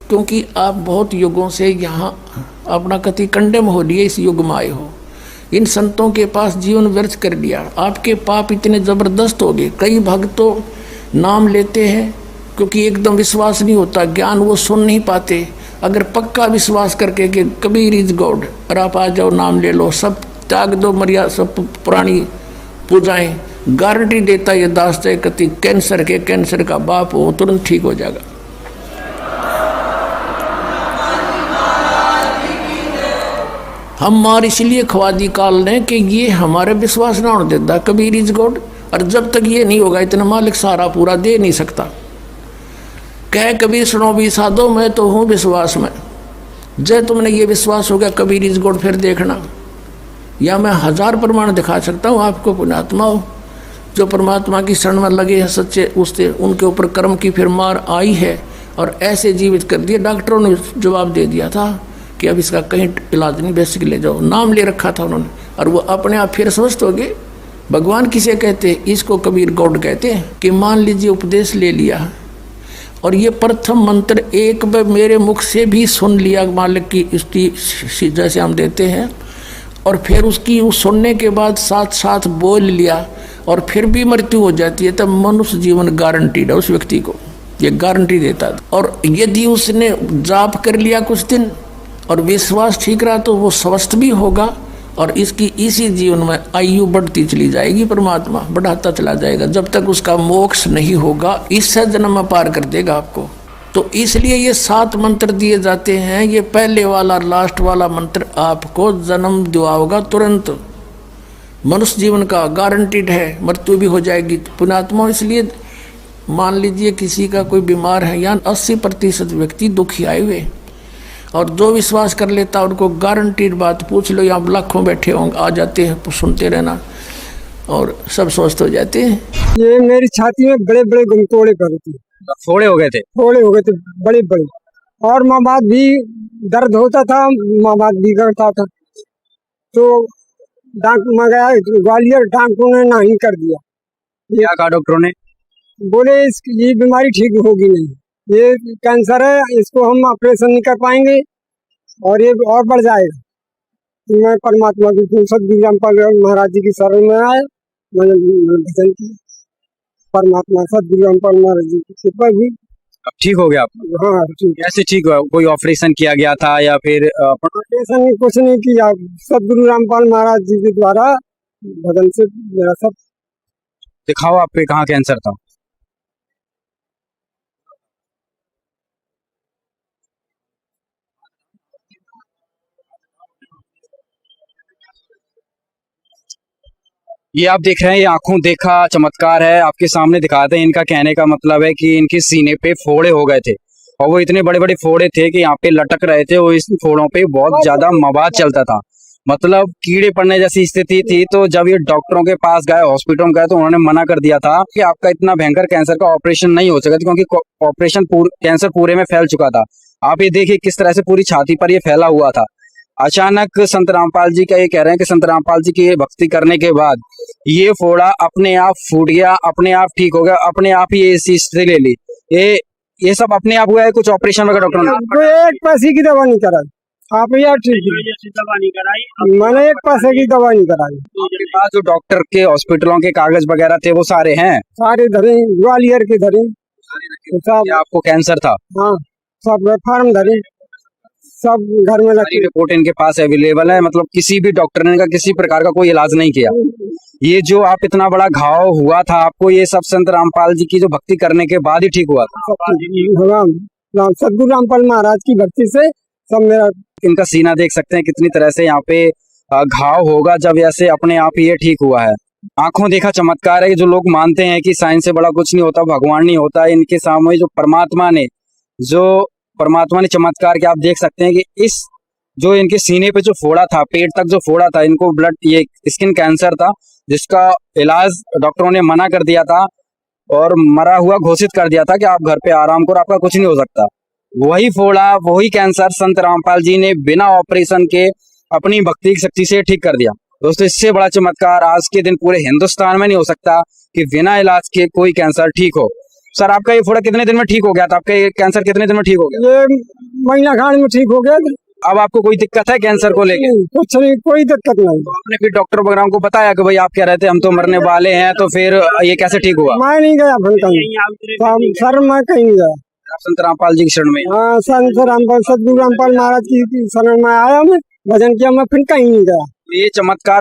क्योंकि आप बहुत युगों से यहाँ अपना कति कंडेम हो लिए, इस युग में आए हो, इन संतों के पास जीवन व्यर्थ कर लिया, आपके पाप इतने जबरदस्त हो गए। कई भक्त तो नाम लेते हैं क्योंकि एकदम विश्वास नहीं होता, ज्ञान वो सुन नहीं पाते। अगर पक्का विश्वास करके कि कबीर इज गॉड और आप आ जाओ, नाम ले लो, सब त्याग दो, मर्यादा सब पुरानी पूजाएं, गारंटी देता ये दास है कति कैंसर का बाप हो तुरंत ठीक हो जाएगा। हम मार इसलिए ख्वादी काल ने कि ये हमारे विश्वास ना होने देता कबीर इज गॉड, और जब तक ये नहीं होगा इतना मालिक सारा पूरा दे नहीं सकता। कह कबीर सुनो भी साधो, मैं तो हूँ विश्वास में। जय तुमने ये विश्वास हो गया कबीर इज गॉड, फिर देखना, या मैं 1000 प्रमाण दिखा सकता हूँ आपको। पुण्यात्मा हो जो परमात्मा की शरण में लगे हैं सच्चे, उससे उनके ऊपर कर्म की फिर मार आई है और ऐसे जीवित कर दिए। डॉक्टरों ने जवाब दे दिया था कि अब इसका कहीं इलाज नहीं, बेसिक ले जाओ, नाम ले रखा था उन्होंने, और वो अपने आप फिर स्वस्थ हो गए। भगवान किसे कहते हैं? इसको कबीर गॉड कहते हैं। कि मान लीजिए उपदेश ले लिया और ये प्रथम मंत्र एक बार मेरे मुख से भी सुन लिया, मालिक की स्तुति जैसे हम देते हैं, और फिर उसकी उस सुनने के बाद साथ साथ बोल लिया और फिर भी मृत्यु हो जाती है, तब मनुष्य जीवन गारंटीड है उस व्यक्ति को, ये गारंटी देता है। और यदि उसने जाप कर लिया कुछ दिन और विश्वास ठीक रहा तो वो स्वस्थ भी होगा और इसकी इसी जीवन में आयु बढ़ती चली जाएगी, परमात्मा बढ़ाता चला जाएगा जब तक उसका मोक्ष नहीं होगा, इससे जन्म में पार कर देगा आपको। तो इसलिए ये 7 मंत्र दिए जाते हैं। ये पहले वाला लास्ट वाला मंत्र आपको जन्म दिलाएगा तुरंत, मनुष्य जीवन का गारंटीड है, मृत्यु भी हो जाएगी। पुण्यात्मा इसलिए मान लीजिए किसी का कोई बीमार है, या 80% व्यक्ति दुखी आए हुए, और जो विश्वास कर लेता उनको गारंटीड बात पूछ लो, यहाँ लाखों बैठे होंगे, आ जाते हैं, सुनते रहना और सब स्वस्थ हो जाते हैं। ये मेरी छाती में बड़े बड़े गुमकोड़े पड़े थे, फोड़े हो गए थे, फोड़े हो गए थे बड़े बड़े, और माँ बाप भी दर्द होता था, माँ बाप भी करता था। तो डॉक्टर में गया ग्वालियर, डॉक्टरों ने नहीं कर दिया। क्या कहा डॉक्टरों ने? बोले ये बीमारी ठीक होगी नहीं, ये कैंसर है, इसको हम ऑपरेशन नहीं कर पाएंगे और ये और बढ़ जाएगा। तो मैं परमात्मा की सदगुरु रामपाल महाराज जी की शरण में आया, मैंने भजन किया, परमात्मा सदगुरु रामपाल महाराज जी की कृपा भी। अब ठीक हो गया आप? हाँ ठीक। कैसे ठीक हुआ? कोई ऑपरेशन किया गया था या फिर ऑपरेशन कुछ नहीं किया, सदगुरु रामपाल महाराज जी के द्वारा भजन से मेरा सब। दिखाओ आप पे कहाँ कैंसर था? ये आप देख रहे हैं, ये आंखों देखा चमत्कार है, आपके सामने दिखाते हैं। इनका कहने का मतलब है कि इनके सीने पे फोड़े हो गए थे और वो इतने बड़े बड़े फोड़े थे कि यहाँ पे लटक रहे थे, वो इस फोड़ों पे बहुत ज्यादा मवाद चलता था, मतलब कीड़े पड़ने जैसी स्थिति थी। तो जब ये डॉक्टरों के पास गए, हॉस्पिटल में गए, तो उन्होंने मना कर दिया था कि आपका इतना भयंकर कैंसर का ऑपरेशन नहीं हो सका, क्योंकि ऑपरेशन कैंसर पूरे में फैल चुका था। आप ये देखिए किस तरह से पूरी छाती पर ये फैला हुआ था। अचानक संत रामपाल जी का ये कह रहे हैं कि संत रामपाल जी की ये भक्ति करने के बाद ये फोड़ा अपने आप फूट गया, अपने आप ठीक हो गया, अपने आप ही ये स्थिति ले ली। ये सब अपने आप हुआ है? कुछ ऑपरेशन वगैरह डॉक्टर ने? एक पैसे की दवा नहीं कराई आप, यार ठीक है, दवा नहीं कराई मैंने एक पैसे की दवा नहीं कराई। आपके पास जो डॉक्टर के हॉस्पिटलों के कागज वगैरह थे वो सारे हैं? सारे धरे, ग्वालियर के धरे सब। आपको कैंसर था? हाँ सब फार्म धरे, सब घर में सारी रिपोर्ट इनके पास अवेलेबल है, मतलब किसी भी डॉक्टर ने किसी प्रकार का कोई इलाज नहीं किया। ये जो आप इतना बड़ा घाव हुआ था आपको, ये सब संत रामपाल जी की जो भक्ति करने के बाद ही ठीक हुआ था। सदगुरु रामपाल महाराज की भक्ति से सब मेरा। इनका सीना देख सकते हैं कितनी तरह से यहाँ पे घाव होगा, जब ऐसे अपने आप ही ये ठीक हुआ है। आंखों देखा चमत्कार है। जो लोग मानते हैं कि साइंस से बड़ा कुछ नहीं होता, भगवान नहीं होता, इनके सामने जो परमात्मा ने चमत्कार के आप देख सकते हैं कि इस जो इनके सीने पे जो फोड़ा था, पेट तक जो फोड़ा था, इनको ब्लड, ये स्किन कैंसर था, जिसका इलाज डॉक्टरों ने मना कर दिया था और मरा हुआ घोषित कर दिया था कि आप घर पे आराम करो, आपका कुछ नहीं हो सकता। वही फोड़ा, वही कैंसर संत रामपाल जी ने बिना ऑपरेशन के अपनी भक्ति की शक्ति से ठीक कर दिया। दोस्तों, इससे बड़ा चमत्कार आज के दिन पूरे हिंदुस्तान में नहीं हो सकता कि बिना इलाज के कोई कैंसर ठीक हो। सर आपका ये फोड़ा कितने दिन में ठीक हो गया था? आपका ये कैंसर कितने दिन में ठीक हो गया? ये महीना खान में ठीक हो गया। अब आपको कोई दिक्कत है कैंसर को लेके? कुछ नहीं, कोई दिक्कत नहीं। आपने फिर डॉक्टर वगैरह को बताया कि भाई आप कह रहे थे हम तो मरने वाले हैं, तो फिर ये कैसे ठीक हुआ? मैं नहीं गया फिर कहीं, सर मैं कहीं नहीं गया। आप संत रामपाल जी की शरण में? हाँ, संत रामपाल सदगुरु रामपाल महाराज की शरण में आया मैं, भजन किया, मैं फिर कहीं नहीं गया। ये चमत्कार